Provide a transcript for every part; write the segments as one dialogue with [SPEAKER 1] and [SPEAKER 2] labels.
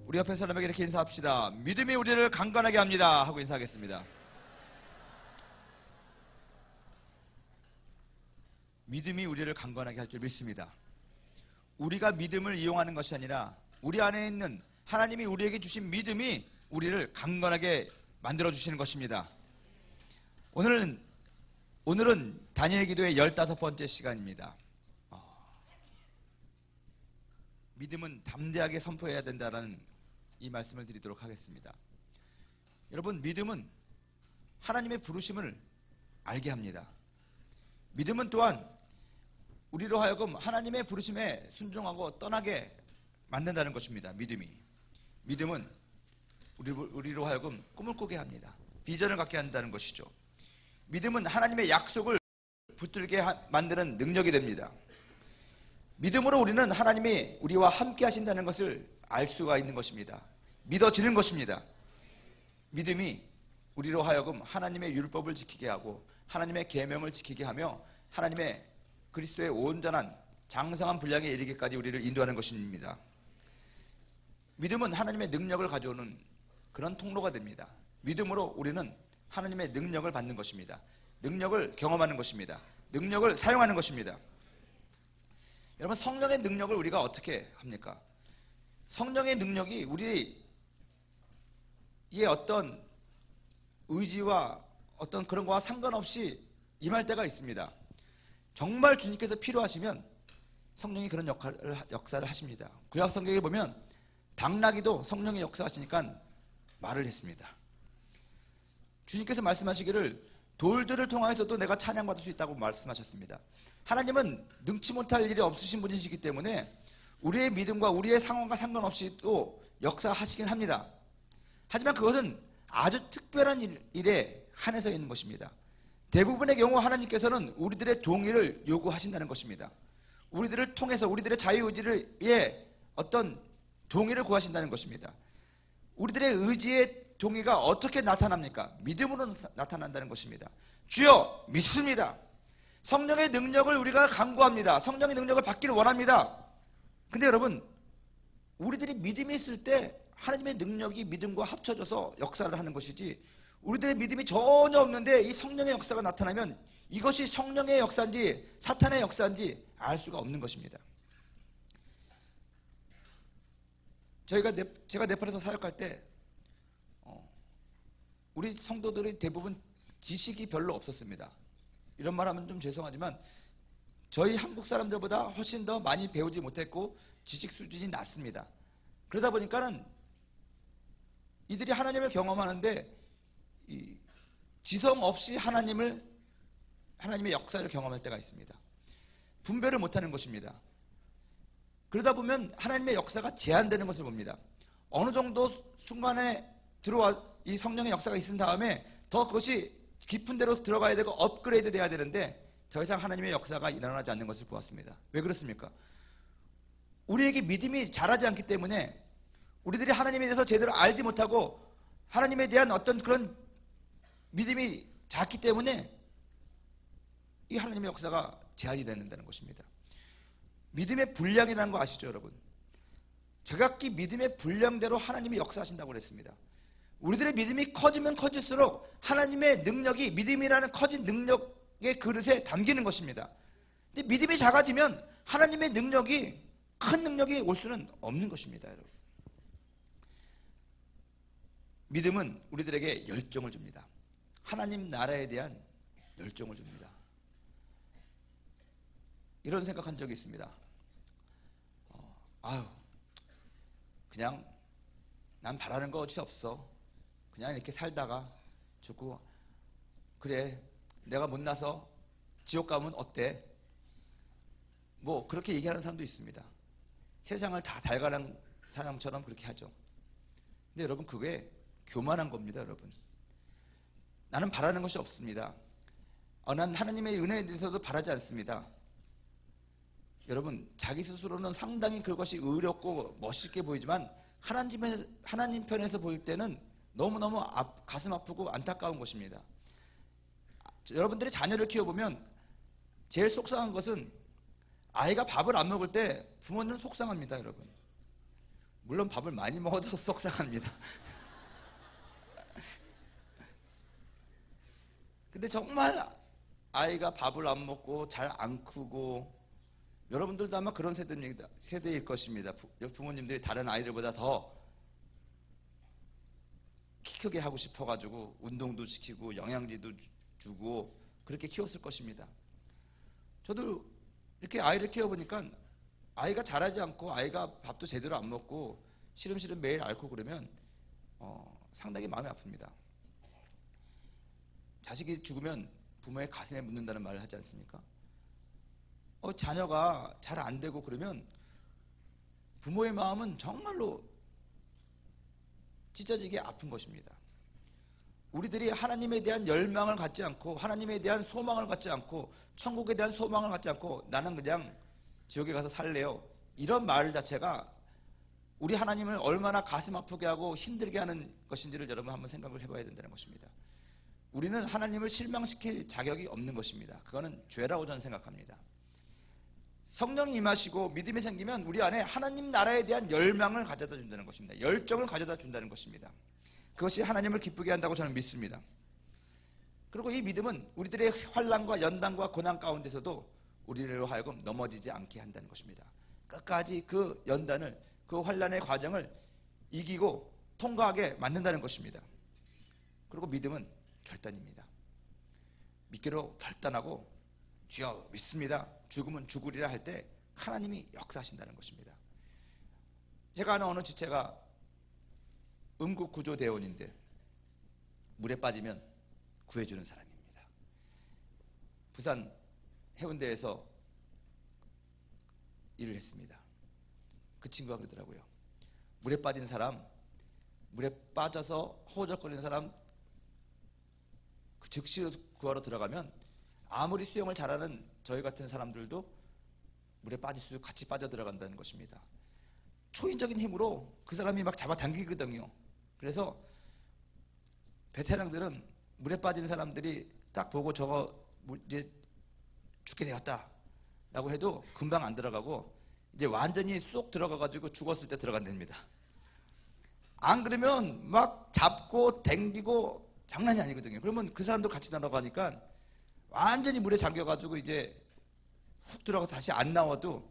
[SPEAKER 1] 우리 옆에 사람에게 이렇게 인사합시다. 믿음이 우리를 강건하게 합니다 하고 인사하겠습니다. 믿음이 우리를 강건하게 할 줄 믿습니다. 우리가 믿음을 이용하는 것이 아니라 우리 안에 있는 하나님이 우리에게 주신 믿음이 우리를 강건하게 만들어 주시는 것입니다. 오늘은 다니엘 기도의 15번째 시간입니다. 믿음은 담대하게 선포해야 된다는 이 말씀을 드리도록 하겠습니다. 여러분, 믿음은 하나님의 부르심을 알게 합니다. 믿음은 또한 우리로 하여금 하나님의 부르심에 순종하고 떠나게 만든다는 것입니다. 믿음은 우리로 하여금 꿈을 꾸게 합니다. 비전을 갖게 한다는 것이죠. 믿음은 하나님의 약속을 붙들게 만드는 능력이 됩니다. 믿음으로 우리는 하나님이 우리와 함께 하신다는 것을 알 수가 있는 것입니다. 믿어지는 것입니다. 믿음이 우리로 하여금 하나님의 율법을 지키게 하고 하나님의 계명을 지키게 하며 하나님의 그리스도의 온전한 장성한 분량에 이르기까지 우리를 인도하는 것입니다. 믿음은 하나님의 능력을 가져오는 그런 통로가 됩니다. 믿음으로 우리는 하나님의 능력을 받는 것입니다. 능력을 경험하는 것입니다. 능력을 사용하는 것입니다. 여러분, 성령의 능력을 우리가 어떻게 합니까? 성령의 능력이 우리의 어떤 의지와 어떤 그런 거와 상관없이 임할 때가 있습니다. 정말 주님께서 필요하시면 성령이 그런 역사를 하십니다. 구약 성경에 보면 당나귀도 성령의 역사하시니까 말을 했습니다. 주님께서 말씀하시기를 돌들을 통하여서도 내가 찬양받을 수 있다고 말씀하셨습니다. 하나님은 능치 못할 일이 없으신 분이시기 때문에 우리의 믿음과 우리의 상황과 상관없이 또 역사하시긴 합니다. 하지만 그것은 아주 특별한 일에 한해서 있는 것입니다. 대부분의 경우 하나님께서는 우리들의 동의를 요구하신다는 것입니다. 우리들을 통해서 우리들의 자유의지에 어떤 동의를 구하신다는 것입니다. 우리들의 의지의 동의가 어떻게 나타납니까? 믿음으로 나타난다는 것입니다. 주여, 믿습니다. 성령의 능력을 우리가 간구합니다. 성령의 능력을 받기를 원합니다. 근데 여러분, 우리들이 믿음이 있을 때 하나님의 능력이 믿음과 합쳐져서 역사를 하는 것이지, 우리들의 믿음이 전혀 없는데 이 성령의 역사가 나타나면 이것이 성령의 역사인지 사탄의 역사인지 알 수가 없는 것입니다. 제가 네팔에서 사역할 때 우리 성도들이 대부분 지식이 별로 없었습니다. 이런 말 하면 좀 죄송하지만 저희 한국 사람들보다 훨씬 더 많이 배우지 못했고 지식 수준이 낮습니다. 그러다 보니까는 이들이 하나님을 경험하는데 지성 없이 하나님의 역사를 경험할 때가 있습니다. 분별을 못하는 것입니다. 그러다 보면 하나님의 역사가 제한되는 것을 봅니다. 어느 정도 순간에 들어와 이 성령의 역사가 있은 다음에 더 그것이 깊은 데로 들어가야 되고 업그레이드 돼야 되는데 더 이상 하나님의 역사가 일어나지 않는 것을 보았습니다. 왜 그렇습니까? 우리에게 믿음이 자라지 않기 때문에 우리들이 하나님에 대해서 제대로 알지 못하고 하나님에 대한 어떤 그런 믿음이 작기 때문에 이 하나님의 역사가 제한이 된다는 것입니다. 믿음의 분량이라는 거 아시죠, 여러분? 제각기 믿음의 분량대로 하나님이 역사하신다고 그랬습니다. 우리들의 믿음이 커지면 커질수록 하나님의 능력이 믿음이라는 커진 능력의 그릇에 담기는 것입니다. 근데 믿음이 작아지면 하나님의 능력이 큰 능력이 올 수는 없는 것입니다, 여러분. 믿음은 우리들에게 열정을 줍니다. 하나님 나라에 대한 열정을 줍니다. 이런 생각한 적이 있습니다. 그냥 난 바라는 거 어찌 없어. 그냥 이렇게 살다가 죽고, 그래 내가 못나서 지옥 가면 어때? 뭐 그렇게 얘기하는 사람도 있습니다. 세상을 다 달가는 사람처럼 그렇게 하죠. 근데 여러분, 그게 교만한 겁니다. 여러분, 나는 바라는 것이 없습니다. 난 하나님의 은혜에 대해서도 바라지 않습니다. 여러분, 자기 스스로는 상당히 그것이 의롭고 멋있게 보이지만 하나님 편에서 볼 때는 너무너무 가슴 아프고 안타까운 것입니다. 여러분들이 자녀를 키워보면 제일 속상한 것은 아이가 밥을 안 먹을 때 부모는 속상합니다. 여러분, 물론 밥을 많이 먹어도 속상합니다. 근데 정말 아이가 밥을 안 먹고 잘 안 크고, 여러분들도 아마 그런 세대일 것입니다. 부모님들이 다른 아이들보다 더 키 크게 하고 싶어가지고 운동도 시키고 영양제도 주고 그렇게 키웠을 것입니다. 저도 이렇게 아이를 키워보니까 아이가 자라지 않고 아이가 밥도 제대로 안 먹고 시름시름 매일 앓고 그러면 상당히 마음이 아픕니다. 자식이 죽으면 부모의 가슴에 묻는다는 말을 하지 않습니까? 자녀가 잘 안 되고 그러면 부모의 마음은 정말로 찢어지게 아픈 것입니다. 우리들이 하나님에 대한 열망을 갖지 않고 하나님에 대한 소망을 갖지 않고 천국에 대한 소망을 갖지 않고 나는 그냥 지옥에 가서 살래요, 이런 말 자체가 우리 하나님을 얼마나 가슴 아프게 하고 힘들게 하는 것인지를 여러분 한번 생각을 해봐야 된다는 것입니다. 우리는 하나님을 실망시킬 자격이 없는 것입니다. 그거는 죄라고 저는 생각합니다. 성령이 임하시고 믿음이 생기면 우리 안에 하나님 나라에 대한 열망을 가져다 준다는 것입니다. 열정을 가져다 준다는 것입니다. 그것이 하나님을 기쁘게 한다고 저는 믿습니다. 그리고 이 믿음은 우리들의 환난과 연단과 고난 가운데서도 우리로 하여금 넘어지지 않게 한다는 것입니다. 끝까지 그 연단을, 그 환난의 과정을 이기고 통과하게 만든다는 것입니다. 그리고 믿음은 결단입니다. 믿기로 결단하고 주여 믿습니다, 죽으면 죽으리라 할 때 하나님이 역사하신다는 것입니다. 제가 아는 어느 지체가 응급구조대원인데 물에 빠지면 구해주는 사람입니다. 부산 해운대에서 일을 했습니다. 그 친구가 그러더라고요. 물에 빠진 사람, 물에 빠져서 허우적거리는 사람 그 즉시 구하러 들어가면 아무리 수영을 잘하는 저희 같은 사람들도 물에 빠질 수 같이 빠져 들어간다는 것입니다. 초인적인 힘으로 그 사람이 막 잡아당기거든요. 그래서 베테랑들은 물에 빠진 사람들이 딱 보고 저거 이제 죽게 되었다 라고 해도 금방 안 들어가고 이제 완전히 쏙 들어가가지고 죽었을 때 들어간답니다. 안 그러면 막 잡고 당기고 장난이 아니거든요. 그러면 그 사람도 같이 날아가니까 완전히 물에 잠겨가지고 이제 훅 들어가서 다시 안 나와도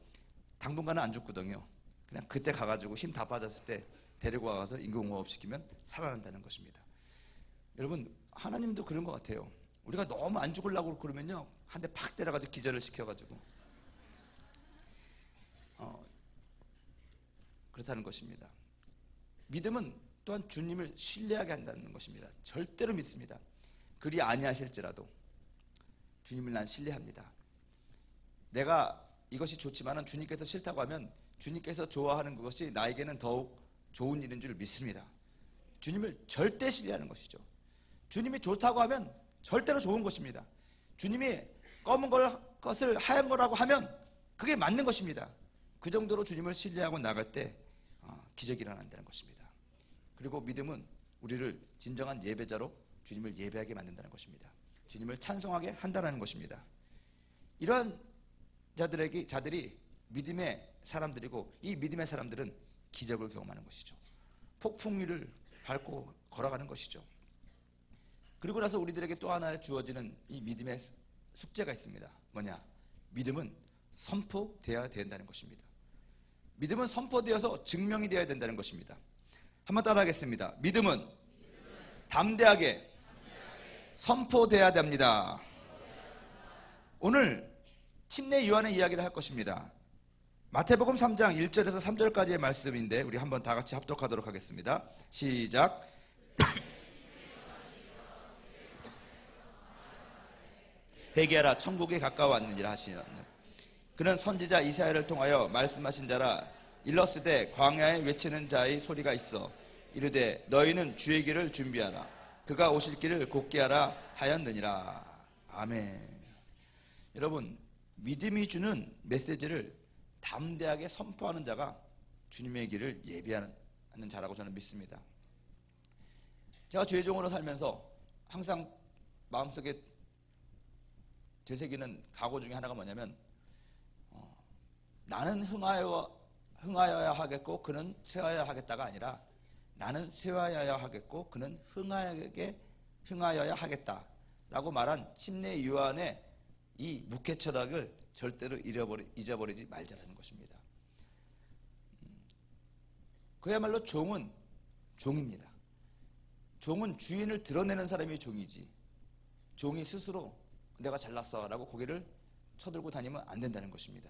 [SPEAKER 1] 당분간은 안 죽거든요. 그냥 그때 가가지고 힘 다 빠졌을 때 데리고 와서 인공호흡 시키면 살아난다는 것입니다. 여러분 하나님도 그런 것 같아요. 우리가 너무 안 죽으려고 그러면요 한 대 팍 때려가지고 기절을 시켜가지고 그렇다는 것입니다. 믿음은 또한 주님을 신뢰하게 한다는 것입니다. 절대로 믿습니다. 그리 아니하실지라도 주님을 난 신뢰합니다. 내가 이것이 좋지만은 주님께서 싫다고 하면 주님께서 좋아하는 그것이 나에게는 더욱 좋은 일인 줄 믿습니다. 주님을 절대 신뢰하는 것이죠. 주님이 좋다고 하면 절대로 좋은 것입니다. 주님이 검은 것을 하얀 거라고 하면 그게 맞는 것입니다. 그 정도로 주님을 신뢰하고 나갈 때 기적이 일어난다는 것입니다. 그리고 믿음은 우리를 진정한 예배자로 주님을 예배하게 만든다는 것입니다. 주님을 찬송하게 한다는 것입니다. 이러한 자들이 믿음의 사람들이고 이 믿음의 사람들은 기적을 경험하는 것이죠. 폭풍 위를 밟고 걸어가는 것이죠. 그리고 나서 우리들에게 또 하나 주어지는 이 믿음의 숙제가 있습니다. 뭐냐? 믿음은 선포되어야 된다는 것입니다. 믿음은 선포되어서 증명이 되어야 된다는 것입니다. 한번 따라하겠습니다. 믿음은 담대하게 선포되어야 됩니다. 오늘 침례 요한의 이야기를 할 것입니다. 마태복음 3장 1절에서 3절까지의 말씀인데 우리 한번 다 같이 합독하도록 하겠습니다. 시작. 회개하라 천국에 가까워왔느니라 하시는 그는 선지자 이사야를 통하여 말씀하신 자라. 일러스되 광야에 외치는 자의 소리가 있어 이르되 너희는 주의 길을 준비하라. 그가 오실 길을 곧게 하라 하였느니라. 아멘. 여러분 믿음이 주는 메시지를 담대하게 선포하는 자가 주님의 길을 예비하는 자라고 저는 믿습니다. 제가 죄종으로 살면서 항상 마음속에 되새기는 각오 중에 하나가 뭐냐면 나는 흥하여 흥하여야 하겠고 그는 쇠하여야 하겠다가 아니라 나는 쇠하여야 하겠고 그는 흥하여야 하겠다라고 말한 침례 요한의 이 묵회 철학을 절대로 잊어버리지 말자라는 것입니다. 그야말로 종은 종입니다. 종은 주인을 드러내는 사람이 종이지 종이 스스로 내가 잘났어 라고 고개를 쳐들고 다니면 안 된다는 것입니다.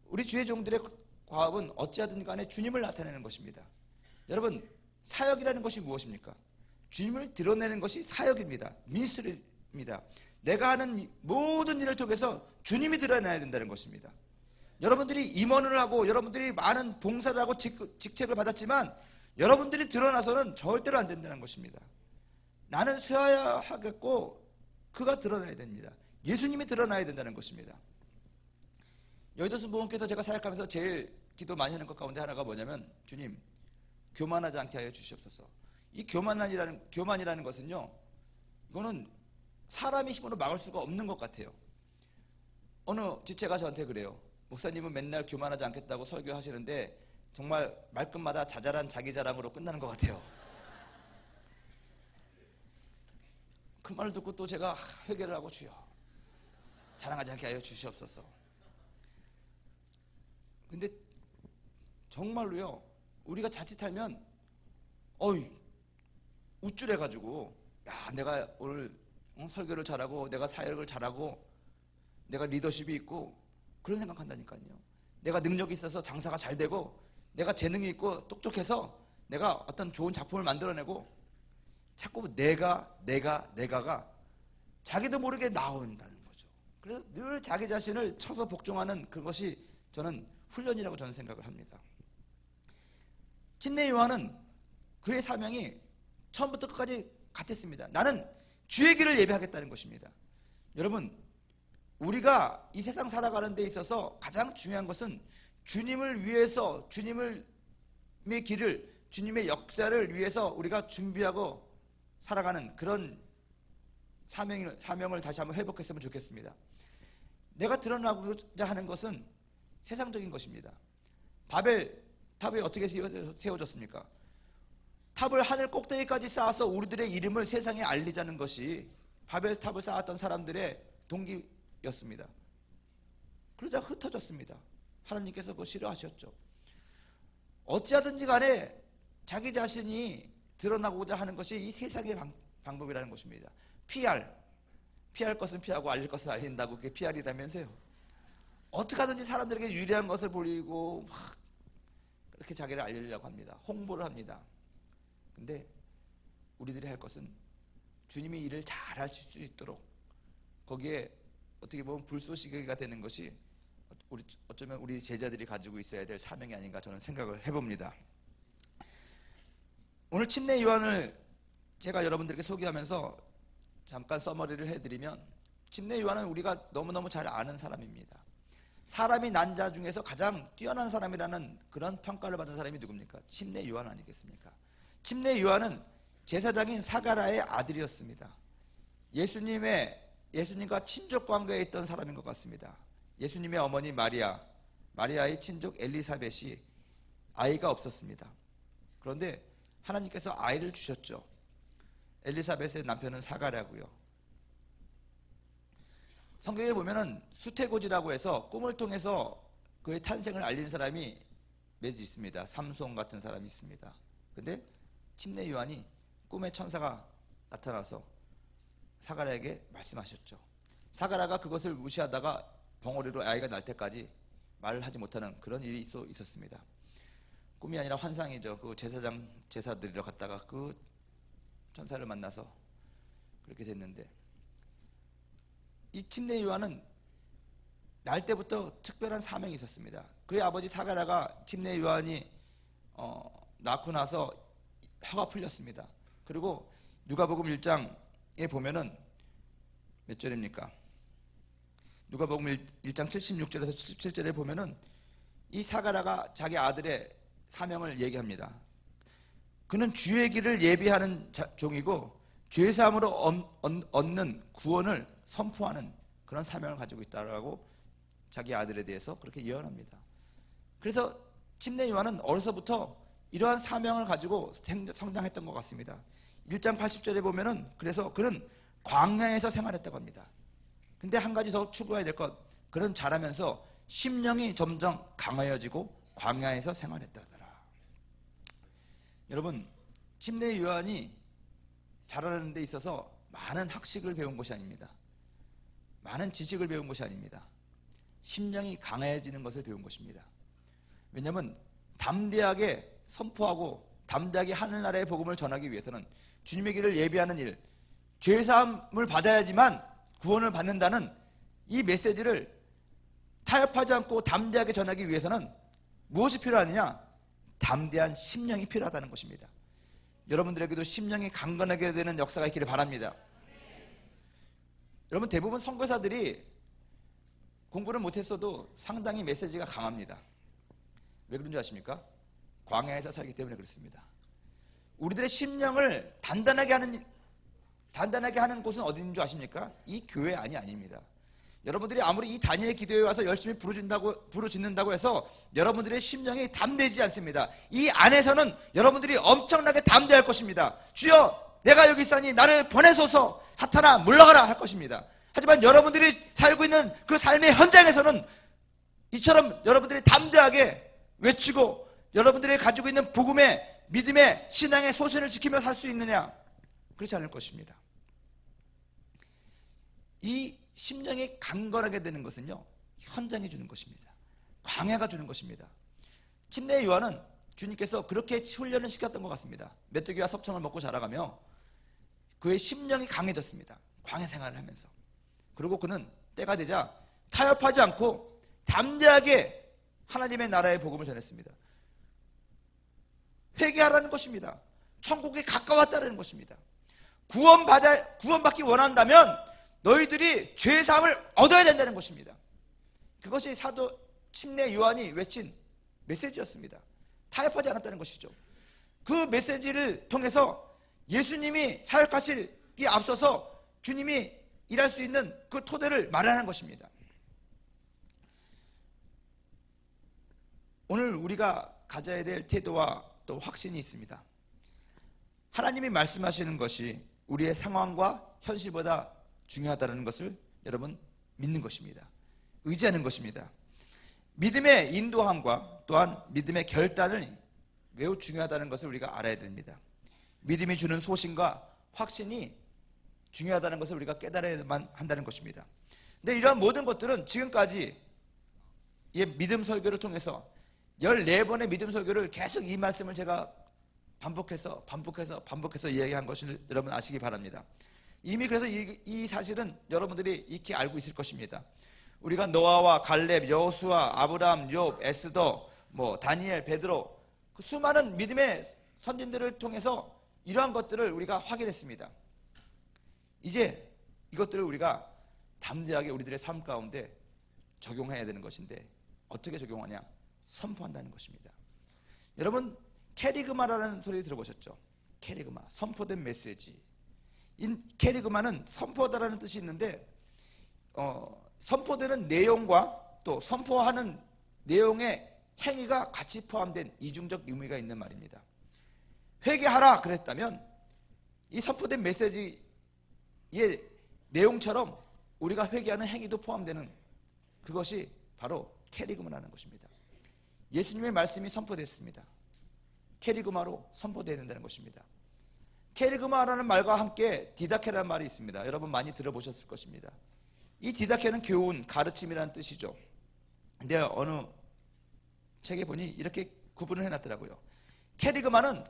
[SPEAKER 1] 우리 주의 종들의 과업은 어찌하든 간에 주님을 나타내는 것입니다. 여러분, 사역이라는 것이 무엇입니까? 주님을 드러내는 것이 사역입니다. 미니스트리입니다. 내가 하는 모든 일을 통해서 주님이 드러나야 된다는 것입니다. 여러분들이 임원을 하고 여러분들이 많은 봉사를 하고 직책을 받았지만 여러분들이 드러나서는 절대로 안 된다는 것입니다. 나는 쇠하여야 하겠고 그가 드러나야 됩니다. 예수님이 드러나야 된다는 것입니다. 여의도 순복음교회에서 제가 사역하면서 제일 기도 많이 하는 것 가운데 하나가 뭐냐면 주님 교만하지 않게 하여 주시옵소서. 이 교만이라는 것은요, 이거는 사람의 힘으로 막을 수가 없는 것 같아요. 어느 지체가 저한테 그래요. 목사님은 맨날 교만하지 않겠다고 설교하시는데 정말 말끝마다 자잘한 자기 자랑으로 끝나는 것 같아요. 그 말을 듣고 또 제가 회개를 하고 주여 자랑하지 않게 하여 주시옵소서. 근데 정말로요, 우리가 자칫하면 우쭐해가지고 야 내가 오늘 설교를 잘하고 내가 사역을 잘하고 내가 리더십이 있고 그런 생각한다니까요. 내가 능력이 있어서 장사가 잘 되고 내가 재능이 있고 똑똑해서 내가 어떤 좋은 작품을 만들어내고 자꾸 내가가 자기도 모르게 나온다는 거죠. 그래서 늘 자기 자신을 쳐서 복종하는 그것이 저는 훈련이라고 저는 생각을 합니다. 침례 요한은 그의 사명이 처음부터 끝까지 같았습니다. 나는 주의 길을 예배하겠다는 것입니다. 여러분, 우리가 이 세상 살아가는 데 있어서 가장 중요한 것은 주님을 위해서 주님의 길을 주님의 역사를 위해서 우리가 준비하고 살아가는 그런 사명을 다시 한번 회복했으면 좋겠습니다. 내가 드러나고자 하는 것은 세상적인 것입니다. 바벨 탑이 어떻게 세워졌습니까? 탑을 하늘 꼭대기까지 쌓아서 우리들의 이름을 세상에 알리자는 것이 바벨 탑을 쌓았던 사람들의 동기였습니다. 그러자 흩어졌습니다. 하나님께서 그거 싫어하셨죠. 어찌하든지 간에 자기 자신이 드러나고자 하는 것이 이 세상의 방법이라는 것입니다. 피할 것은 피하고 알릴 것은 알린다고 그게 PR이라면서요. 어떻게 하든지 사람들에게 유리한 것을 보이고 막 그렇게 자기를 알리려고 합니다. 홍보를 합니다. 근데 우리들이 할 것은 주님이 일을 잘 할 수 있도록 거기에 어떻게 보면 불쏘시개가 되는 것이 어쩌면 우리 제자들이 가지고 있어야 될 사명이 아닌가 저는 생각을 해봅니다. 오늘 침례 요한을 제가 여러분들에게 소개하면서 잠깐 서머리를 해드리면 침례 요한은 우리가 너무너무 잘 아는 사람입니다. 사람이 난 자 중에서 가장 뛰어난 사람이라는 그런 평가를 받은 사람이 누굽니까? 침례 요한 아니겠습니까? 침례 요한은 제사장인 사가랴의 아들이었습니다. 예수님과 친족 관계에 있던 사람인 것 같습니다. 예수님의 어머니 마리아의 친족 엘리사벳이 아이가 없었습니다. 그런데 하나님께서 아이를 주셨죠. 엘리사벳의 남편은 사가랴고요. 성경에 보면은 수태고지라고 해서 꿈을 통해서 그의 탄생을 알린 사람이 몇 있습니다. 삼손 같은 사람이 있습니다. 근데 침례 요한이 꿈에 천사가 나타나서 사가랴에게 말씀하셨죠. 사가랴가 그것을 무시하다가 벙어리로 아이가 날 때까지 말을 하지 못하는 그런 일이 있었습니다. 꿈이 아니라 환상이죠. 그 제사 드리러 갔다가 그 천사를 만나서 그렇게 됐는데, 이 침례 요한은 날 때부터 특별한 사명이 있었습니다. 그의 아버지 사가랴가 침례 요한이 낳고 나서 혀가 풀렸습니다. 그리고 누가복음 1장에 보면은 몇 절입니까? 누가복음 1장 76절에서 77절에 보면은 이 사가랴가 자기 아들의 사명을 얘기합니다. 그는 주의 길을 예비하는 종이고 죄사함으로 얻는 구원을 선포하는 그런 사명을 가지고 있다라고 자기 아들에 대해서 그렇게 예언합니다. 그래서 침례 요한은 어려서부터 이러한 사명을 가지고 성장했던 것 같습니다. 1장 80절에 보면은 그래서 그는 광야에서 생활했다고 합니다. 근데 한 가지 더 추구해야 될 것, 그는 자라면서 심령이 점점 강하여지고 광야에서 생활했다더라. 여러분, 침례 요한이 자라는 데 있어서 많은 학식을 배운 것이 아닙니다. 많은 지식을 배운 것이 아닙니다. 심령이 강해지는 것을 배운 것입니다. 왜냐하면 담대하게 선포하고 담대하게 하늘나라의 복음을 전하기 위해서는 주님의 길을 예비하는 일, 죄사함을 받아야지만 구원을 받는다는 이 메시지를 타협하지 않고 담대하게 전하기 위해서는 무엇이 필요하느냐? 담대한 심령이 필요하다는 것입니다. 여러분들에게도 심령이 강건하게 되는 역사가 있기를 바랍니다. 여러분, 대부분 선교사들이 공부를 못했어도 상당히 메시지가 강합니다. 왜 그런 줄 아십니까? 광야에서 살기 때문에 그렇습니다. 우리들의 심령을 단단하게 하는 곳은 어디인 줄 아십니까? 이 교회 안이 아닙니다. 여러분들이 아무리 이 단일의 기도에 와서 열심히 부르짖는다고 해서 여러분들의 심령이 담대지 않습니다. 이 안에서는 여러분들이 엄청나게 담대할 것입니다. 주여, 내가 여기 있으니 나를 보내소서, 사탄아 물러가라 할 것입니다. 하지만 여러분들이 살고 있는 그 삶의 현장에서는 이처럼 여러분들이 담대하게 외치고 여러분들이 가지고 있는 복음의, 믿음의, 신앙의 소신을 지키며 살 수 있느냐? 그렇지 않을 것입니다. 이 심령이 강건하게 되는 것은요, 현장이 주는 것입니다. 광야가 주는 것입니다. 침례 요한은 주님께서 그렇게 훈련을 시켰던 것 같습니다. 메뚜기와 섭청을 먹고 자라가며 그의 심령이 강해졌습니다. 광야 생활을 하면서. 그리고 그는 때가 되자 타협하지 않고 담대하게 하나님의 나라의 복음을 전했습니다. 회개하라는 것입니다. 천국에 가까웠다는 것입니다. 구원받기 원한다면 너희들이 죄사함을 얻어야 된다는 것입니다. 그것이 사도 침례 요한이 외친 메시지였습니다. 타협하지 않았다는 것이죠. 그 메시지를 통해서 예수님이 사역하시기 앞서서 주님이 일할 수 있는 그 토대를 마련한 것입니다. 오늘 우리가 가져야 될 태도와 또 확신이 있습니다. 하나님이 말씀하시는 것이 우리의 상황과 현실보다 중요하다는 것을 여러분 믿는 것입니다. 의지하는 것입니다. 믿음의 인도함과 또한 믿음의 결단을 매우 중요하다는 것을 우리가 알아야 됩니다. 믿음이 주는 소신과 확신이 중요하다는 것을 우리가 깨달아야만 한다는 것입니다. 근데 이러한 모든 것들은 지금까지 이 믿음 설교를 통해서 14번의 믿음 설교를 계속 이 말씀을 제가 반복해서 이야기한 것을 여러분 아시기 바랍니다. 이미 그래서 이 사실은 여러분들이 익히 알고 있을 것입니다. 우리가 노아와 갈렙, 여호수아, 아브라함, 욥, 에스더, 다니엘, 베드로 그 수많은 믿음의 선진들을 통해서 이러한 것들을 우리가 확인했습니다. 이제 이것들을 우리가 담대하게 우리들의 삶 가운데 적용해야 되는 것인데 어떻게 적용하냐? 선포한다는 것입니다. 여러분, 캐리그마라는 소리 들어보셨죠? 캐리그마, 선포된 메시지. 이 캐리그마는 선포하다라는 뜻이 있는데 선포되는 내용과 또 선포하는 내용의 행위가 같이 포함된 이중적 의미가 있는 말입니다. 회개하라 그랬다면 이 선포된 메시지의 내용처럼 우리가 회개하는 행위도 포함되는 그것이 바로 캐리그마라는 것입니다. 예수님의 말씀이 선포됐습니다. 캐리그마로 선포되어야 된다는 것입니다. 캐리그마라는 말과 함께 디다케라는 말이 있습니다. 여러분 많이 들어보셨을 것입니다. 이 디다케는 교훈, 가르침이라는 뜻이죠. 근데 어느 책에 보니 이렇게 구분을 해놨더라고요. 캐리그마는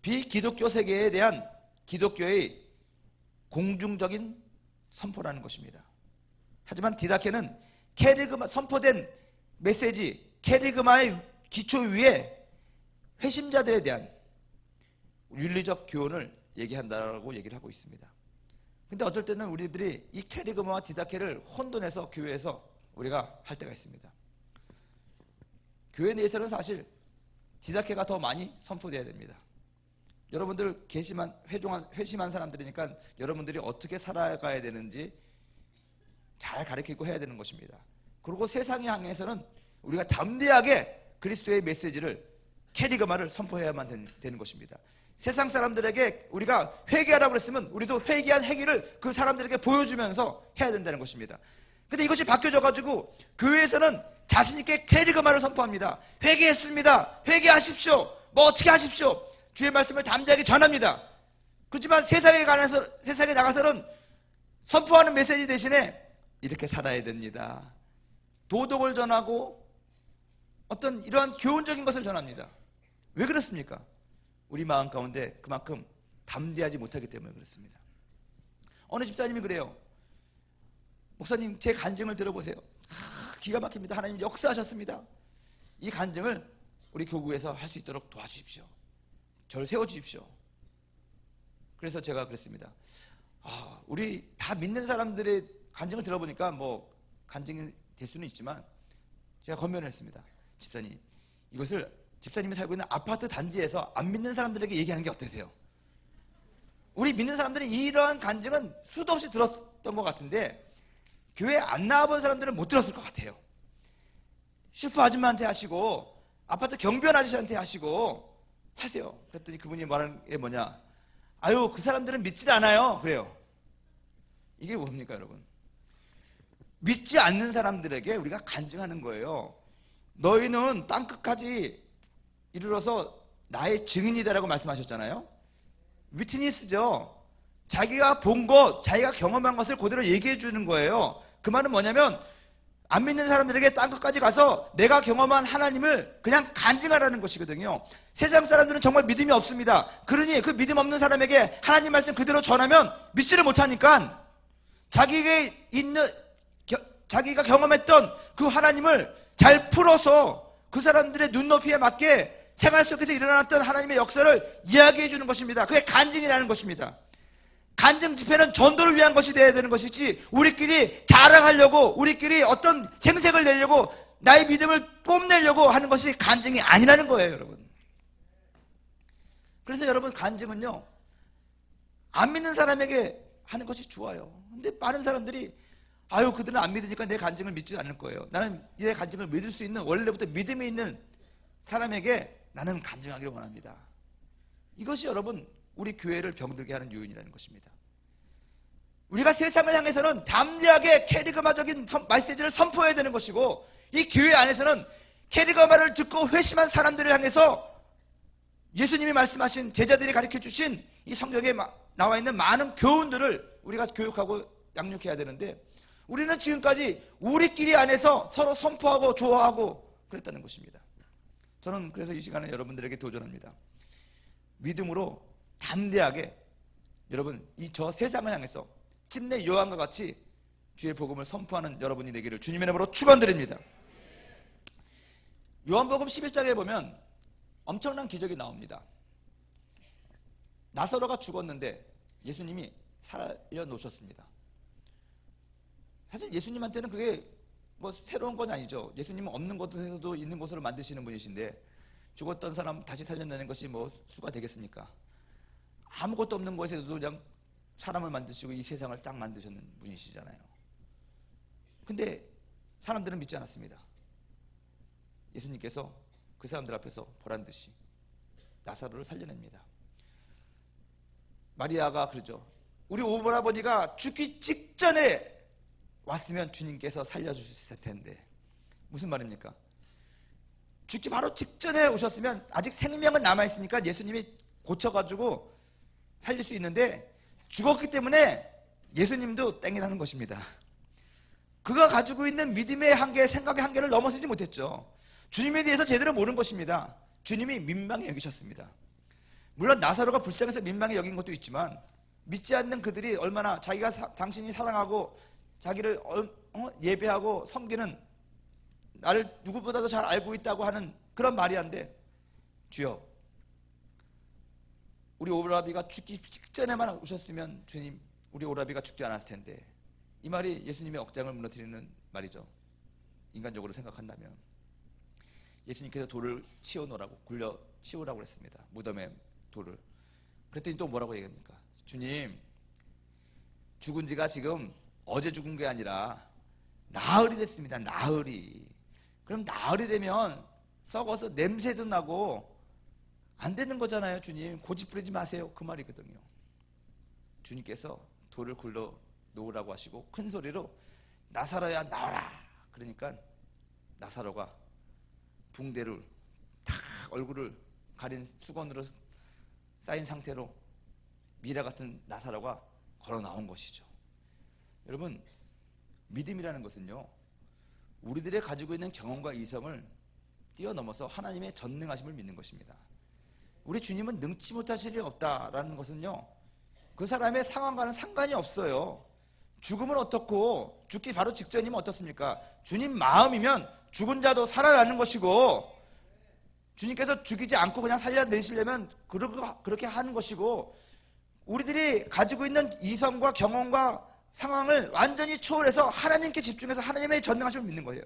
[SPEAKER 1] 비기독교 세계에 대한 기독교의 공중적인 선포라는 것입니다. 하지만 디다케는 캐리그마, 선포된 메시지, 캐리그마의 기초 위에 회심자들에 대한 윤리적 교훈을 얘기한다라고 얘기를 하고 있습니다. 근데 어떨 때는 우리들이 이 캐리그마와 디다케를 혼돈해서 교회에서 우리가 할 때가 있습니다. 교회 내에서는 사실 디다케가 더 많이 선포되어야 됩니다. 여러분들 회심한 사람들이니까 여러분들이 어떻게 살아가야 되는지 잘 가르치고 해야 되는 것입니다. 그리고 세상의 향해서는 우리가 담대하게 그리스도의 메시지를 캐리그마를 선포해야만 되는 것입니다. 세상 사람들에게 우리가 회개하라고 그랬으면 우리도 회개한 행위를 그 사람들에게 보여주면서 해야 된다는 것입니다. 근데 이것이 바뀌어져가지고 교회에서는 자신있게 캐리그마를 선포합니다. 회개했습니다. 회개하십시오. 뭐 어떻게 하십시오. 주의 말씀을 담대하게 전합니다. 그렇지만 세상에 나가서는 선포하는 메시지 대신에 이렇게 살아야 됩니다. 도덕을 전하고 어떤 이러한 교훈적인 것을 전합니다. 왜 그렇습니까? 우리 마음 가운데 그만큼 담대하지 못하기 때문에 그렇습니다. 어느 집사님이 그래요. 목사님, 제 간증을 들어보세요. 기가 막힙니다. 하나님 역사하셨습니다. 이 간증을 우리 교구에서 할 수 있도록 도와주십시오. 저를 세워주십시오. 그래서 제가 그랬습니다. 우리 다 믿는 사람들의 간증을 들어보니까 뭐 간증이 될 수는 있지만 제가 권면을 했습니다. 집사님, 이것을 집사님이 살고 있는 아파트 단지에서 안 믿는 사람들에게 얘기하는 게 어떠세요? 우리 믿는 사람들이 이러한 간증은 수도 없이 들었던 것 같은데 교회 안 나와본 사람들은 못 들었을 것 같아요. 슈퍼 아줌마한테 하시고 아파트 경비원 아저씨한테 하시고 하세요. 그랬더니 그분이 말하는 게 뭐냐? 아유, 그 사람들은 믿질 않아요. 그래요. 이게 뭡니까, 여러분? 믿지 않는 사람들에게 우리가 간증하는 거예요. 너희는 땅끝까지 이르러서 나의 증인이다라고 말씀하셨잖아요. 위트니스죠. 자기가 본 것, 자기가 경험한 것을 그대로 얘기해 주는 거예요. 그 말은 뭐냐면 안 믿는 사람들에게 땅끝까지 가서 내가 경험한 하나님을 그냥 간증하라는 것이거든요. 세상 사람들은 정말 믿음이 없습니다. 그러니 그 믿음 없는 사람에게 하나님 말씀 그대로 전하면 믿지를 못하니까 자기가 경험했던 그 하나님을 잘 풀어서 그 사람들의 눈높이에 맞게 생활 속에서 일어났던 하나님의 역사를 이야기해 주는 것입니다. 그게 간증이라는 것입니다. 간증 집회는 전도를 위한 것이 되어야 되는 것이지 우리끼리 자랑하려고 우리끼리 어떤 생색을 내려고 나의 믿음을 뽐내려고 하는 것이 간증이 아니라는 거예요, 여러분. 그래서 여러분, 간증은요 안 믿는 사람에게 하는 것이 좋아요. 근데 많은 사람들이 그들은 안 믿으니까 내 간증을 믿지 않을 거예요. 나는 내 간증을 믿을 수 있는 원래부터 믿음이 있는 사람에게 나는 간증하기를 원합니다. 이것이 여러분 우리 교회를 병들게 하는 요인이라는 것입니다. 우리가 세상을 향해서는 담대하게 캐리그마적인 메시지를 선포해야 되는 것이고 이 교회 안에서는 캐리그마를 듣고 회심한 사람들을 향해서 예수님이 말씀하신 제자들이 가르쳐 주신 이 성경에 나와 있는 많은 교훈들을 우리가 교육하고 양육해야 되는데 우리는 지금까지 우리끼리 안에서 서로 선포하고 좋아하고 그랬다는 것입니다. 저는 그래서 이 시간에 여러분들에게 도전합니다. 믿음으로 담대하게 여러분 저 세상을 향해서 찜내 요한과 같이 주의 복음을 선포하는 여러분이 되기를 주님의 이름으로 축원드립니다. 요한복음 11장에 보면 엄청난 기적이 나옵니다. 나사로가 죽었는데 예수님이 살려놓으셨습니다. 사실 예수님한테는 그게 뭐 새로운 건 아니죠. 예수님은 없는 곳에서도 있는 곳으로 만드시는 분이신데 죽었던 사람 다시 살려내는 것이 뭐 수가 되겠습니까? 아무것도 없는 곳에서도 그냥 사람을 만드시고 이 세상을 딱 만드셨는 분이시잖아요. 근데 사람들은 믿지 않았습니다. 예수님께서 그 사람들 앞에서 보란듯이 나사로를 살려냅니다. 마리아가 그러죠. 우리 오버아버지가 죽기 직전에 왔으면 주님께서 살려주셨을 텐데. 무슨 말입니까? 죽기 바로 직전에 오셨으면 아직 생명은 남아있으니까 예수님이 고쳐가지고 살릴 수 있는데 죽었기 때문에 예수님도 땡이라는 것입니다. 그가 가지고 있는 믿음의 한계, 생각의 한계를 넘어서지 못했죠. 주님에 대해서 제대로 모르는 것입니다. 주님이 민망히 여기셨습니다. 물론 나사로가 불쌍해서 민망히 여긴 것도 있지만 믿지 않는 그들이 얼마나 자기가 당신이 사랑하고 자기를 예배하고 섬기는 나를 누구보다도 잘 알고 있다고 하는 그런 마리아인데 주여 우리 오라비가 죽기 직전에만 오셨으면 주님 우리 오라비가 죽지 않았을 텐데 이 말이 예수님의 억장을 무너뜨리는 말이죠. 인간적으로 생각한다면 예수님께서 돌을 치워놓으라고 굴려 치우라고 했습니다. 무덤에 돌을. 그랬더니 또 뭐라고 얘기합니까? 주님 죽은 지가 지금 어제 죽은 게 아니라 나흘이 됐습니다. 나흘이. 그럼 나흘이 되면 썩어서 냄새도 나고 안 되는 거잖아요. 주님 고집 부리지 마세요. 그 말이거든요. 주님께서 돌을 굴러 놓으라고 하시고 큰 소리로 나사로야 나와라. 그러니까 나사로가 붕대를 탁 얼굴을 가린 수건으로 쌓인 상태로 미라 같은 나사로가 걸어 나온 것이죠. 여러분, 믿음이라는 것은요, 우리들의 가지고 있는 경험과 이성을 뛰어넘어서 하나님의 전능하심을 믿는 것입니다. 우리 주님은 능치 못하실 일이 없다라는 것은요, 그 사람의 상황과는 상관이 없어요. 죽음은 어떻고 죽기 바로 직전이면 어떻습니까? 주님 마음이면 죽은 자도 살아나는 것이고, 주님께서 죽이지 않고 그냥 살려내시려면 그렇게 하는 것이고, 우리들이 가지고 있는 이성과 경험과 상황을 완전히 초월해서 하나님께 집중해서 하나님의 전능하심을 믿는 거예요.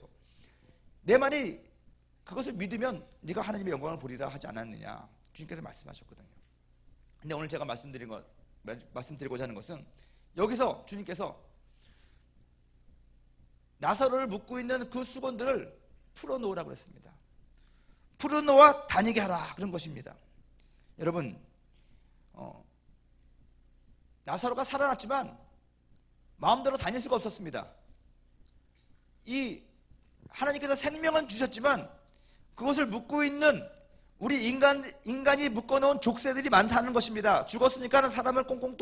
[SPEAKER 1] 내 말이 그것을 믿으면 네가 하나님의 영광을 보리라 하지 않았느냐, 주님께서 말씀하셨거든요. 근데 오늘 제가 말씀드리고자 하는 것은, 여기서 주님께서 나사로를 묶고 있는 그 수건들을 풀어놓으라고 그랬습니다. 풀어놓아 다니게 하라, 그런 것입니다. 여러분, 나사로가 살아났지만 마음대로 다닐 수가 없었습니다. 이 하나님께서 생명은 주셨지만 그것을 묶고 있는 우리 인간이 묶어놓은 족쇄들이 많다는 것입니다. 죽었으니까 사람을 꽁꽁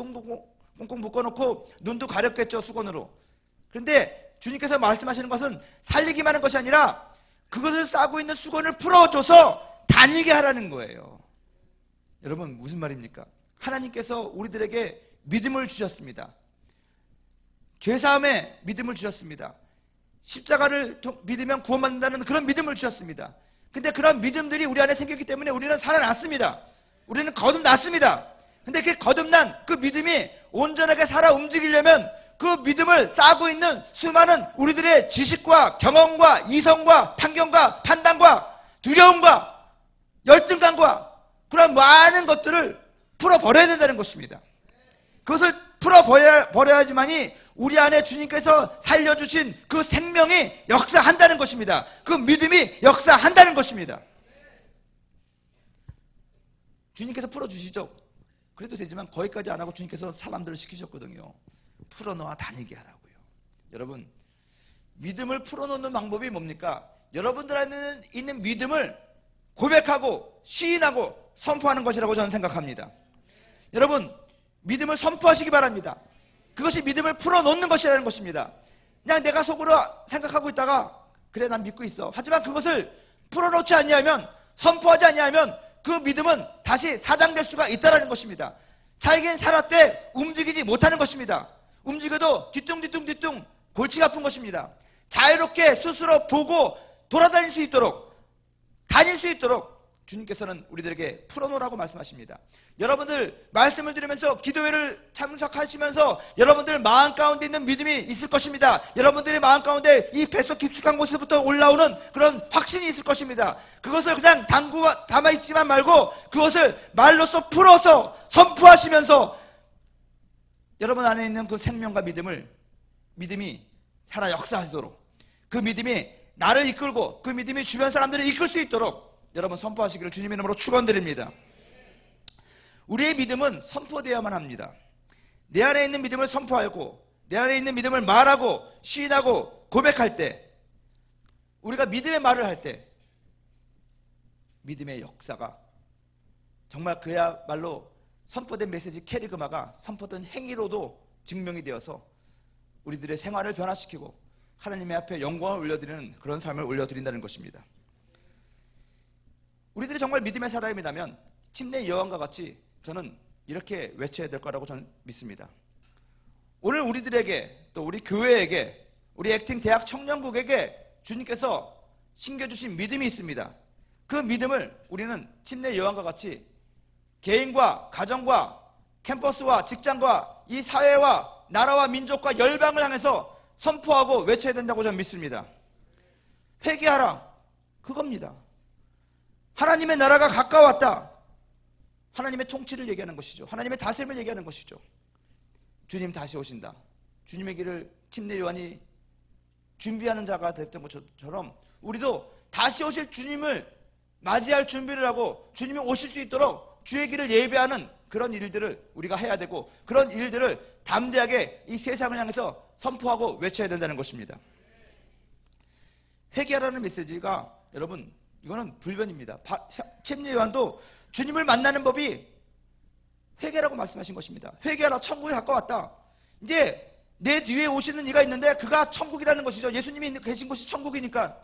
[SPEAKER 1] 묶어놓고 눈도 가렸겠죠, 수건으로. 그런데 주님께서 말씀하시는 것은 살리기만 하는 것이 아니라 그것을 싸고 있는 수건을 풀어줘서 다니게 하라는 거예요. 여러분, 무슨 말입니까? 하나님께서 우리들에게 믿음을 주셨습니다. 죄사함의 믿음을 주셨습니다. 십자가를 믿으면 구원받는다는 그런 믿음을 주셨습니다. 근데 그런 믿음들이 우리 안에 생겼기 때문에 우리는 살아났습니다. 우리는 거듭났습니다. 근데 그 거듭난 그 믿음이 온전하게 살아 움직이려면 그 믿음을 싸고 있는 수많은 우리들의 지식과 경험과 이성과 판경과 판단과 두려움과 열등감과 그런 많은 것들을 풀어버려야 된다는 것입니다. 그것을 풀어버려야지만이 우리 안에 주님께서 살려주신 그 생명이 역사한다는 것입니다. 그 믿음이 역사한다는 것입니다. 주님께서 풀어주시죠. 그래도 되지만 거기까지 안 하고 주님께서 사람들을 시키셨거든요. 풀어놓아 다니게 하라고요. 여러분, 믿음을 풀어놓는 방법이 뭡니까? 여러분들 안에 있는 믿음을 고백하고 시인하고 선포하는 것이라고 저는 생각합니다. 여러분, 믿음을 선포하시기 바랍니다. 그것이 믿음을 풀어놓는 것이라는 것입니다. 그냥 내가 속으로 생각하고 있다가 그래 난 믿고 있어. 하지만 그것을 풀어놓지 않냐면, 선포하지 않냐면 그 믿음은 다시 사장될 수가 있다는 것입니다. 살긴 살았되 움직이지 못하는 것입니다. 움직여도 뒤뚱 골치가 아픈 것입니다. 자유롭게 스스로 보고 돌아다닐 수 있도록, 다닐 수 있도록 주님께서는 우리들에게 풀어놓으라고 말씀하십니다. 여러분들 말씀을 들으면서 기도회를 참석하시면서 여러분들 마음 가운데 있는 믿음이 있을 것입니다. 여러분들의 마음 가운데 이 뱃속 깊숙한 곳에서부터 올라오는 그런 확신이 있을 것입니다. 그것을 그냥 담아있지만 말고 그것을 말로써 풀어서 선포하시면서 여러분 안에 있는 그 생명과 믿음이 살아 역사하도록, 그 믿음이 나를 이끌고 그 믿음이 주변 사람들을 이끌 수 있도록 여러분 선포하시기를 주님의 이름으로 축원드립니다. 우리의 믿음은 선포되어야만 합니다. 내 안에 있는 믿음을 선포하고 내 안에 있는 믿음을 말하고 시인하고 고백할 때, 우리가 믿음의 말을 할 때 믿음의 역사가 정말 그야말로 선포된 메시지 캐리그마가 선포된 행위로도 증명이 되어서 우리들의 생활을 변화시키고 하나님의 앞에 영광을 올려드리는 그런 삶을 올려드린다는 것입니다. 우리들이 정말 믿음의 사람이라면 침례 여왕과 같이 저는 이렇게 외쳐야 될 거라고 저는 믿습니다. 오늘 우리들에게, 또 우리 교회에게, 우리 액팅 대학 청년국에게 주님께서 신겨주신 믿음이 있습니다. 그 믿음을 우리는 침례 여왕과 같이 개인과 가정과 캠퍼스와 직장과 이 사회와 나라와 민족과 열방을 향해서 선포하고 외쳐야 된다고 저는 믿습니다. 회개하라, 그겁니다. 하나님의 나라가 가까웠다. 하나님의 통치를 얘기하는 것이죠. 하나님의 다스림을 얘기하는 것이죠. 주님 다시 오신다. 주님의 길을 침례 요한이 준비하는 자가 됐던 것처럼 우리도 다시 오실 주님을 맞이할 준비를 하고 주님이 오실 수 있도록 주의 길을 예배하는 그런 일들을 우리가 해야 되고, 그런 일들을 담대하게 이 세상을 향해서 선포하고 외쳐야 된다는 것입니다. 회개하라는 메시지가 여러분, 이거는 불변입니다. 침례 요한도 주님을 만나는 법이 회개라고 말씀하신 것입니다. 회개하라, 천국에 가까웠다. 이제 내 뒤에 오시는 이가 있는데 그가 천국이라는 것이죠. 예수님이 계신 곳이 천국이니까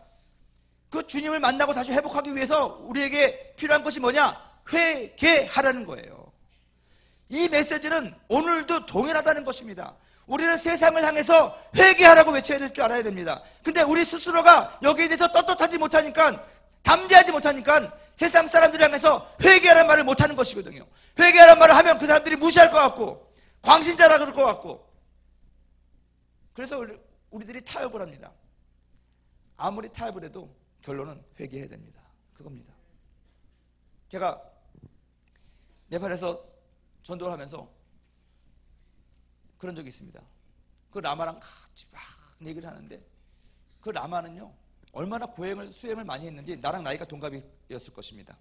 [SPEAKER 1] 그 주님을 만나고 다시 회복하기 위해서 우리에게 필요한 것이 뭐냐? 회개하라는 거예요. 이 메시지는 오늘도 동일하다는 것입니다. 우리는 세상을 향해서 회개하라고 외쳐야 될 줄 알아야 됩니다. 근데 우리 스스로가 여기에 대해서 떳떳하지 못하니까, 담대하지 못하니까 세상 사람들을 향해서 회개하라는 말을 못하는 것이거든요. 회개하라는 말을 하면 그 사람들이 무시할 것 같고 광신자라 그럴 것 같고, 그래서 우리들이 타협을 합니다. 아무리 타협을 해도 결론은 회개해야 됩니다. 그겁니다. 제가 네팔에서 전도를 하면서 그런 적이 있습니다. 그 라마랑 같이 막 얘기를 하는데, 그 라마는요 얼마나 수행을 많이 했는지 나랑 나이가 동갑이었을 것입니다.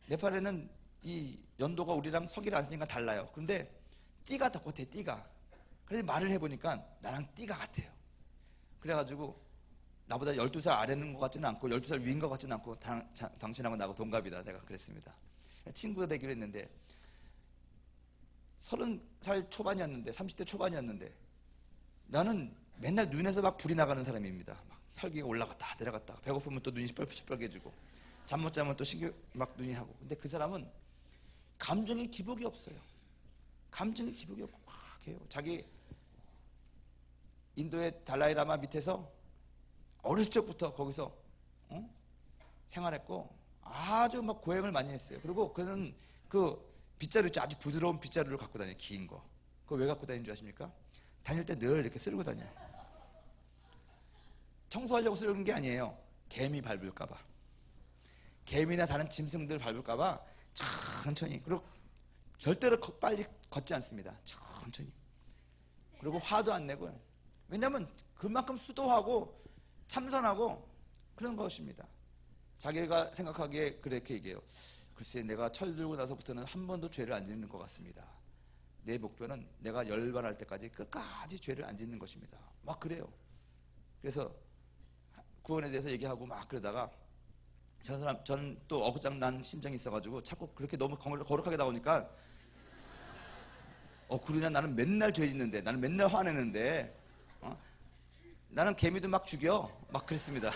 [SPEAKER 1] 네팔에는 이 연도가 우리랑 서기를 안 쓰니까 달라요. 그런데 띠가 더 같아, 띠가. 그래서 말을 해보니까 나랑 띠가 같아요. 그래가지고 나보다 12살 아래는 것 같지는 않고 12살 위인 것 같지는 않고 당신하고 나하고 동갑이다, 내가 그랬습니다. 친구가 되기로 했는데 30살 초반이었는데, 30대 초반이었는데 나는 맨날 눈에서 막 불이 나가는 사람입니다. 막 혈기가 올라갔다 내려갔다, 배고프면 또 눈이 시뻘개지고 잠 못 자면 또 막 눈이 하고. 근데 그 사람은 감정의 기복이 없어요. 감정의 기복이 없고 막 해요. 자기 인도의 달라이라마 밑에서 어렸을 적부터 거기서 생활했고 아주 막 고행을 많이 했어요. 그리고 그는 그 빗자루 있죠, 아주 부드러운 빗자루를 갖고 다녀요. 긴 거. 그거 왜 갖고 다니는 줄 아십니까? 다닐 때 늘 이렇게 쓸고 다녀요. 청소하려고 쓰는 게 아니에요. 개미 밟을까봐, 개미나 다른 짐승들 밟을까봐 천천히. 그리고 절대로 빨리 걷지 않습니다. 천천히. 그리고 화도 안 내고요. 왜냐하면 그만큼 수도하고 참선하고 그런 것입니다. 자기가 생각하기에 그렇게 얘기해요. 글쎄, 내가 철 들고 나서부터는 한 번도 죄를 안 짓는 것 같습니다. 내 목표는 내가 열반할 때까지 끝까지 죄를 안 짓는 것입니다. 막 그래요. 그래서 구원에 대해서 얘기하고 막 그러다가 저는 또 어긋장 난 심정이 있어가지고 자꾸 그렇게 너무 거룩하게 나오니까 그러냐, 나는 맨날 죄 짓는데, 나는 맨날 화내는데, 나는 개미도 막 죽여, 막 그랬습니다.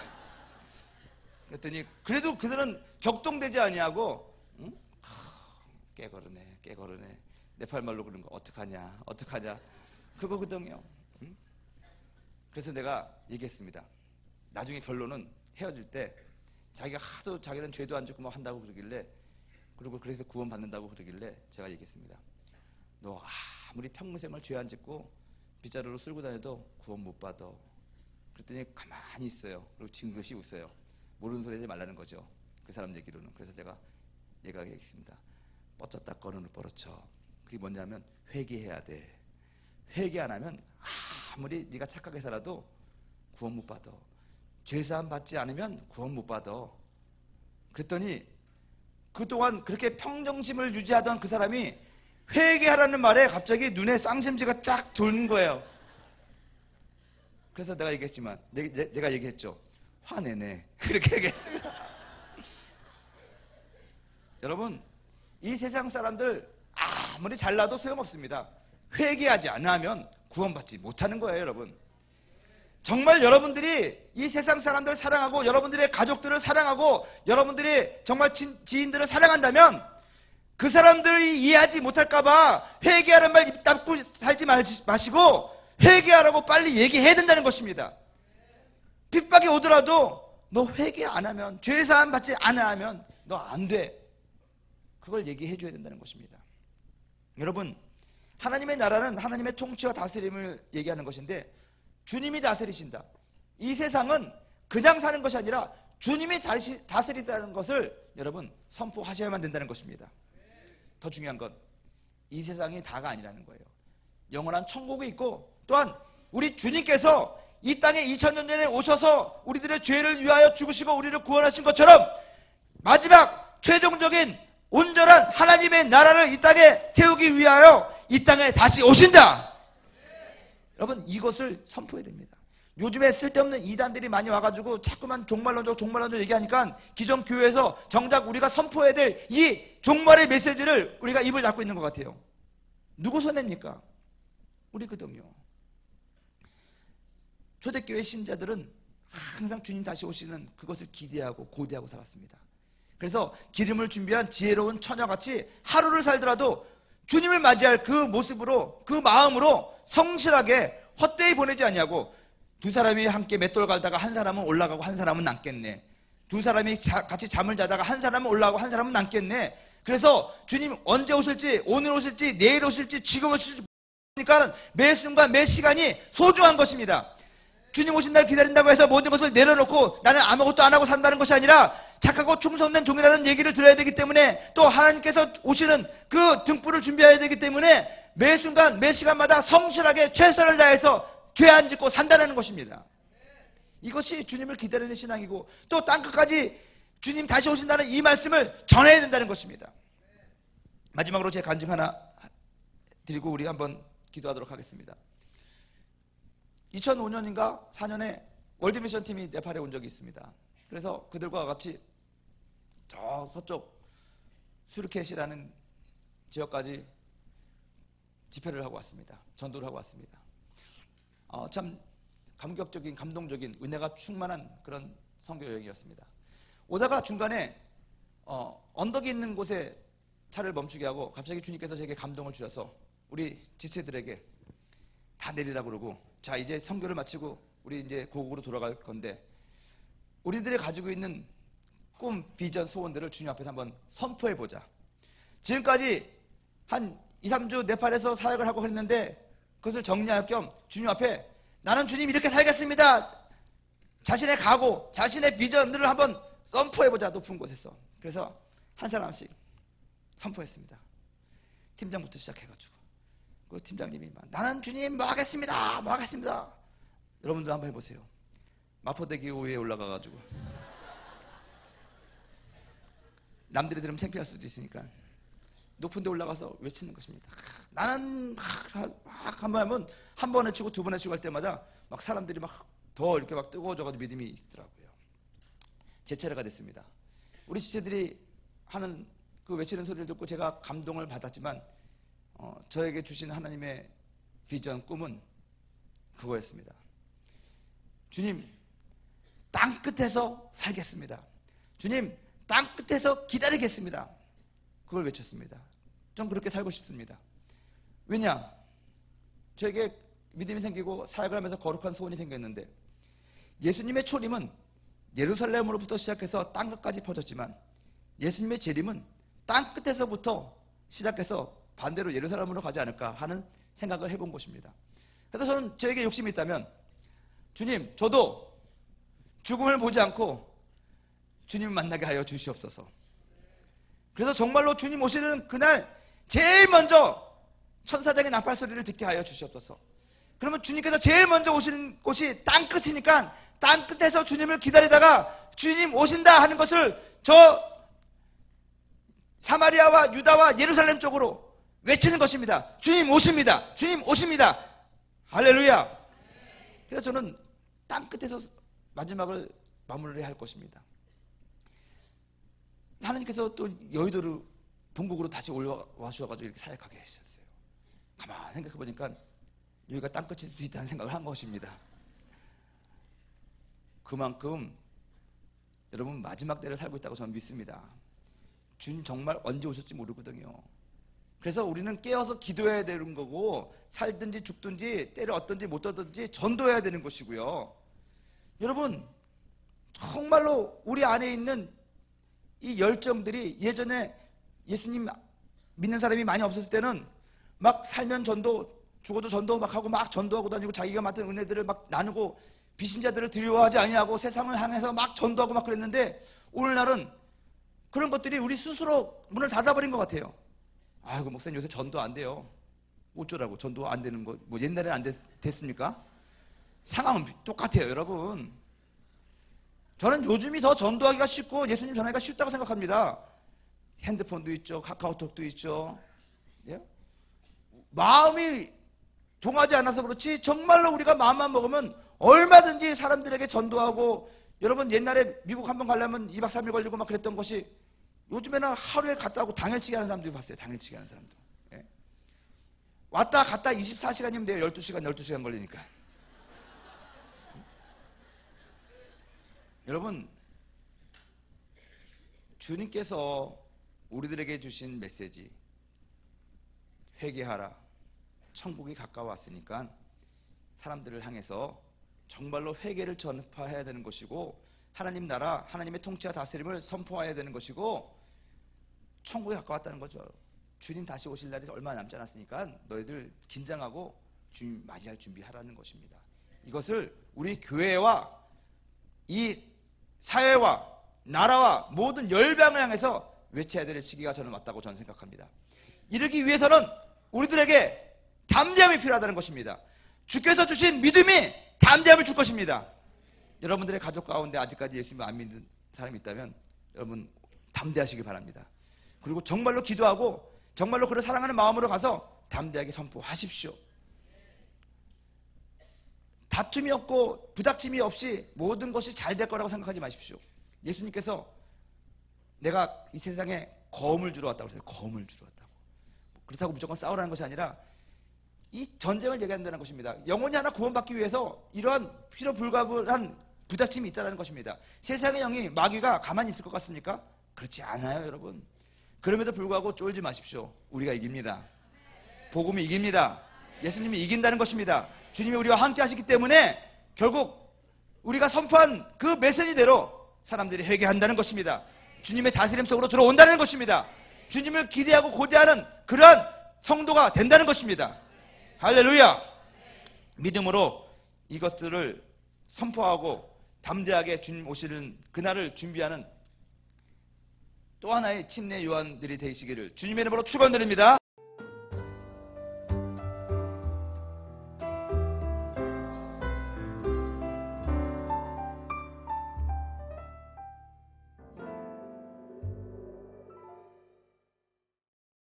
[SPEAKER 1] 그랬더니 그래도 그들은 격동되지 아니하고 깨거르네 네팔 말로 그런 거 어떡하냐 그거거든요. 그래서 내가 얘기했습니다. 나중에 결론은 헤어질 때 자기가 하도 자기는 죄도 안 짓고 막 한다고 그러길래, 그리고 그래서 구원 받는다고 그러길래 제가 얘기했습니다. 너 아무리 평생을 죄 안 짓고 빗자루로 쓸고 다녀도 구원 못 받아. 그랬더니 가만히 있어요. 그리고 징긋이 웃어요. 모르는 소리 하지 말라는 거죠, 그 사람 얘기로는. 그래서 제가 얘기하겠습니다. 뻗쳤다 꺼는 뻗어쳐. 그게 뭐냐면 회개해야 돼. 회개 안 하면 아무리 네가 착하게 살아도 구원 못 받아. 죄사함 받지 않으면 구원 못 받아. 그랬더니 그동안 그렇게 평정심을 유지하던 그 사람이 회개하라는 말에 갑자기 눈에 쌍심지가 쫙 도는 거예요. 그래서 내가 얘기했지만, 내가 얘기했죠. 화내네. 그렇게 얘기했습니다. 여러분, 이 세상 사람들 아무리 잘나도 소용없습니다. 회개하지 않으면 구원받지 못하는 거예요, 여러분. 정말 여러분들이 이 세상 사람들을 사랑하고 여러분들의 가족들을 사랑하고 여러분들이 정말 지인들을 사랑한다면 그 사람들이 이해하지 못할까봐 회개하는 말 입 닫고 살지 마시고 회개하라고 빨리 얘기해야 된다는 것입니다. 핍박이 오더라도 너 회개 안 하면, 죄사함 받지 않아 하면 너 안 돼. 그걸 얘기해 줘야 된다는 것입니다. 여러분, 하나님의 나라는 하나님의 통치와 다스림을 얘기하는 것인데 주님이 다스리신다. 이 세상은 그냥 사는 것이 아니라 주님이 다스린다는 것을 여러분 선포하셔야만 된다는 것입니다. 더 중요한 건 이 세상이 다가 아니라는 거예요. 영원한 천국이 있고, 또한 우리 주님께서 이 땅에 2000년 전에 오셔서 우리들의 죄를 위하여 죽으시고 우리를 구원하신 것처럼 마지막 최종적인 온전한 하나님의 나라를 이 땅에 세우기 위하여 이 땅에 다시 오신다. 여러분, 이것을 선포해야 됩니다. 요즘에 쓸데없는 이단들이 많이 와가지고 자꾸만 종말론적 얘기하니까 기존 교회에서 정작 우리가 선포해야 될 이 종말의 메시지를 우리가 입을 닫고 있는 것 같아요. 누구 손해입니까? 우리거든요. 초대교회 신자들은 항상 주님 다시 오시는 그것을 기대하고 고대하고 살았습니다. 그래서 기름을 준비한 지혜로운 처녀같이 하루를 살더라도 주님을 맞이할 그 모습으로, 그 마음으로 성실하게 헛되이 보내지 않냐고. 두 사람이 함께 맷돌 갈다가 한 사람은 올라가고 한 사람은 남겠네. 두 사람이 같이 잠을 자다가 한 사람은 올라가고 한 사람은 남겠네. 그래서 주님 언제 오실지, 오늘 오실지, 내일 오실지, 지금 오실지 모르니까 매 순간 매 시간이 소중한 것입니다. 주님 오신 날 기다린다고 해서 모든 것을 내려놓고 나는 아무것도 안 하고 산다는 것이 아니라 착하고 충성된 종이라는 얘기를 들어야 되기 때문에, 또 하나님께서 오시는 그 등불을 준비해야 되기 때문에 매 순간 매 시간마다 성실하게 최선을 다해서 죄 안 짓고 산다는 것입니다. 이것이 주님을 기다리는 신앙이고, 또 땅끝까지 주님 다시 오신다는 이 말씀을 전해야 된다는 것입니다. 마지막으로 제 간증 하나 드리고 우리 한번 기도하도록 하겠습니다. 2005년인가 4년에 월드미션 팀이 네팔에 온 적이 있습니다. 그래서 그들과 같이 저 서쪽 수르켓이라는 지역까지 집회를 하고 왔습니다. 전도를 하고 왔습니다. 참 감격적인, 감동적인, 은혜가 충만한 그런 선교 여행이었습니다. 오다가 중간에 언덕이 있는 곳에 차를 멈추게 하고 갑자기 주님께서 제게 감동을 주셔서 우리 지체들에게 다 내리라고 그러고, 자 이제 선교를 마치고 우리 이제 고국으로 돌아갈 건데 우리들이 가지고 있는 꿈, 비전, 소원들을 주님 앞에서 한번 선포해보자. 지금까지 한 2, 3주 네팔에서 사역을 하고 했는데 그것을 정리할 겸 주님 앞에 나는 주님 이렇게 살겠습니다. 자신의 각오, 자신의 비전들을 한번 선포해보자. 높은 곳에서. 그래서 한 사람씩 선포했습니다. 팀장부터 시작해가지고 그 팀장님이 막 나는 주님 뭐 하겠습니다. 뭐 하겠습니다. 여러분도 한번 해보세요. 마포대교 위에 올라가가지고 남들이 들으면 창피할 수도 있으니까 높은 데 올라가서 외치는 것입니다. 나는 한 번 하면 한 번 외치고 두 번 외치고 할 때마다 막 사람들이 막 더 이렇게 막 뜨거워져가지고 믿음이 있더라고요. 제 차례가 됐습니다. 우리 지체들이 하는 그 외치는 소리를 듣고 제가 감동을 받았지만 저에게 주신 하나님의 비전, 꿈은 그거였습니다. 주님, 땅 끝에서 살겠습니다. 주님, 땅 끝에서 기다리겠습니다. 그걸 외쳤습니다. 전 그렇게 살고 싶습니다. 왜냐? 저에게 믿음이 생기고 사역을 하면서 거룩한 소원이 생겼는데, 예수님의 초림은 예루살렘으로부터 시작해서 땅 끝까지 퍼졌지만 예수님의 재림은 땅 끝에서부터 시작해서 반대로 예루살렘으로 가지 않을까 하는 생각을 해본 것입니다. 그래서 저는 저에게 욕심이 있다면 주님, 저도 죽음을 보지 않고 주님을 만나게 하여 주시옵소서. 그래서 정말로 주님 오시는 그날 제일 먼저 천사장의 나팔 소리를 듣게 하여 주시옵소서. 그러면 주님께서 제일 먼저 오시는 곳이 땅끝이니까 땅끝에서 주님을 기다리다가 주님 오신다 하는 것을 저 사마리아와 유다와 예루살렘 쪽으로 외치는 것입니다. 주님 오십니다. 주님 오십니다. 할렐루야. 그래서 저는 땅끝에서 마지막을 마무리해야 할 것입니다. 하나님께서 또 여의도를 본국으로 다시 올라와 주셔가지고 이렇게 사역하게 하셨어요. 가만히 생각해보니까 여기가 땅끝일 수도 있다는 생각을 한 것입니다. 그만큼 여러분 마지막 때를 살고 있다고 저는 믿습니다. 주님 정말 언제 오실지 모르거든요. 그래서 우리는 깨어서 기도해야 되는 거고, 살든지 죽든지 때를 얻든지 못 얻든지 전도해야 되는 것이고요. 여러분 정말로 우리 안에 있는 이 열정들이, 예전에 예수님 믿는 사람이 많이 없었을 때는 막 살면 전도, 죽어도 전도 막 하고 막 전도하고 다니고 자기가 맡은 은혜들을 막 나누고 비신자들을 두려워하지 아니하고 세상을 향해서 막 전도하고 막 그랬는데, 오늘날은 그런 것들이 우리 스스로 문을 닫아버린 것 같아요. 아이고 목사님 요새 전도 안 돼요. 어쩌라고 전도 안 되는 거, 뭐 옛날에는 안 됐습니까? 상황은 똑같아요. 여러분 저는 요즘이 더 전도하기가 쉽고 예수님 전하기가 쉽다고 생각합니다. 핸드폰도 있죠. 카카오톡도 있죠. 예? 마음이 동하지 않아서 그렇지 정말로 우리가 마음만 먹으면 얼마든지 사람들에게 전도하고, 여러분 옛날에 미국 한번 가려면 2박 3일 걸리고 막 그랬던 것이 요즘에는 하루에 갔다 오고 당일치기 하는 사람들이 봤어요. 당일치기 하는 사람들. 예. 왔다 갔다 24시간이면 돼요. 12시간 걸리니까. 여러분, 주님께서 우리들에게 주신 메시지, 회개하라, 천국이 가까웠으니까 사람들을 향해서 정말로 회개를 전파해야 되는 것이고, 하나님 나라, 하나님의 통치와 다스림을 선포해야 되는 것이고, 천국이 가까웠다는 거죠. 주님 다시 오실 날이 얼마 남지 않았으니까 너희들 긴장하고 주님 맞이할 준비하라는 것입니다. 이것을 우리 교회와 이 사회와 나라와 모든 열방을 향해서 외쳐야 될 시기가 저는 왔다고 저는 생각합니다. 이르기 위해서는 우리들에게 담대함이 필요하다는 것입니다. 주께서 주신 믿음이 담대함을 줄 것입니다. 여러분들의 가족 가운데 아직까지 예수님을 안 믿는 사람이 있다면 여러분 담대하시기 바랍니다. 그리고 정말로 기도하고 정말로 그를 사랑하는 마음으로 가서 담대하게 선포하십시오. 다툼이 없고 부닥침이 없이 모든 것이 잘 될 거라고 생각하지 마십시오. 예수님께서 내가 이 세상에 검을 주러 왔다고 했어요. 검을 주러 왔다고. 그렇다고 무조건 싸우라는 것이 아니라 이 전쟁을 얘기한다는 것입니다. 영혼이 하나 구원받기 위해서 이러한 필요 불가분한 부닥침이 있다는 것입니다. 세상의 영이, 마귀가 가만히 있을 것 같습니까? 그렇지 않아요, 여러분. 그럼에도 불구하고 쫄지 마십시오. 우리가 이깁니다. 복음이 이깁니다. 예수님이 이긴다는 것입니다. 주님이 우리와 함께 하시기 때문에 결국 우리가 선포한 그 메시지대로 사람들이 회개한다는 것입니다. 주님의 다스림 속으로 들어온다는 것입니다. 주님을 기대하고 고대하는 그러한 성도가 된다는 것입니다. 할렐루야! 믿음으로 이것들을 선포하고 담대하게 주님 오시는 그날을 준비하는 또 하나의 침례 요한들이 되시기를 주님의 이름으로 축원드립니다.